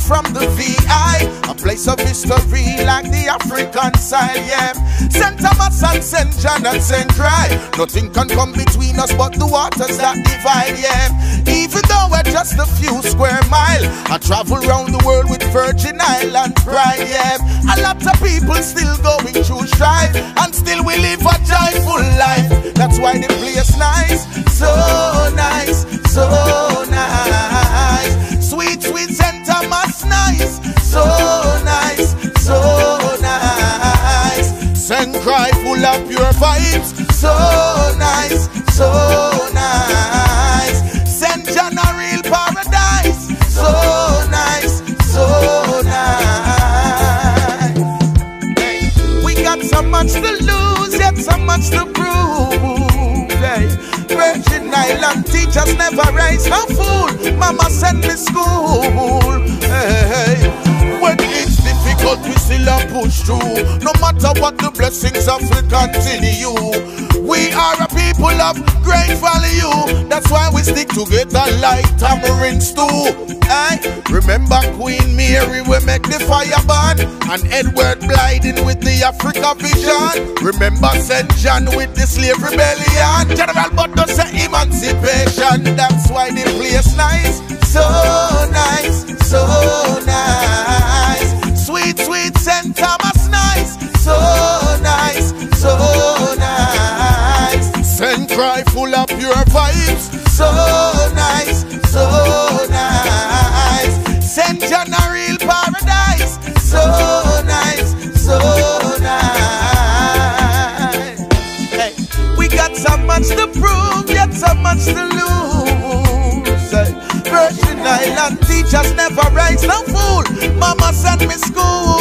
from the VI, a place of history like the African side, yeah. St. Thomas and St. John and St. Croix, nothing can come between us but the waters that divide, yeah. Even though we're just a few square miles, I travel around the world with Virgin Island pride, yeah. A lot of people still going through strife, and still we live a joyful life. That's why the place nice, so nice, so nice. Sweet, sweet St. Thomas nice, so nice, so nice. St. Croix full of pure vibes, so nice, so nice. St. John a real paradise, so nice, so nice. We got so much to lose, yet so much to prove. Virgin Island teachers never raise no fool. Mama send me school. Hey, when it's difficult, we still a push through. No matter what the blessings of will continue. We are a people of great value. That's why we stick together like tamarind stew. Hey, remember Queen Mary, we make the fire burn, and Edward Blyden with the Africa vision. Remember St. John with the slave rebellion. General Butler say emancipation. That's why the place nice, so nice, so nice. Sweet, sweet St. Thomas nice, so nice, so nice. St. Croix full of pure vibes, so nice, so nice. St. John a real paradise, so nice, so nice. Hey, we got so much to prove, yet so much to lose. Hey, Virgin Island teachers never raise no fool. Mama send me school.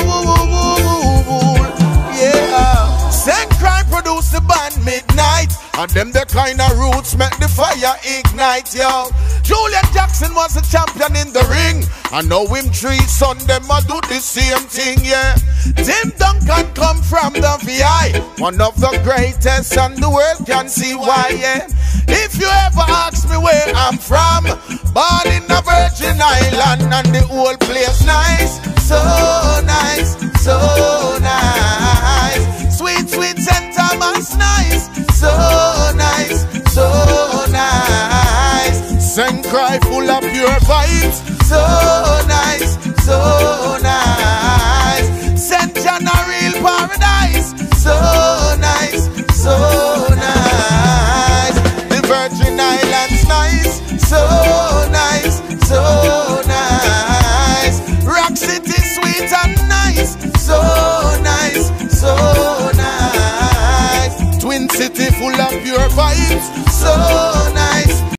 Yeah. St. Croix produce the band Midnight, and them the kind of roots make the fire ignite, yo. Julian Jackson was a champion in the ring, and now him 3 son them a do the same thing, yeah. Tim Duncan come from the VI, one of the greatest, and the world can see why, yeah. If you ever ask me where I'm from, born in a Virgin Island, and the whole place nice, so nice, so nice. Sweet, sweet St. Thomas nice, so nice, so nice. St. Croix full of pure vibes, so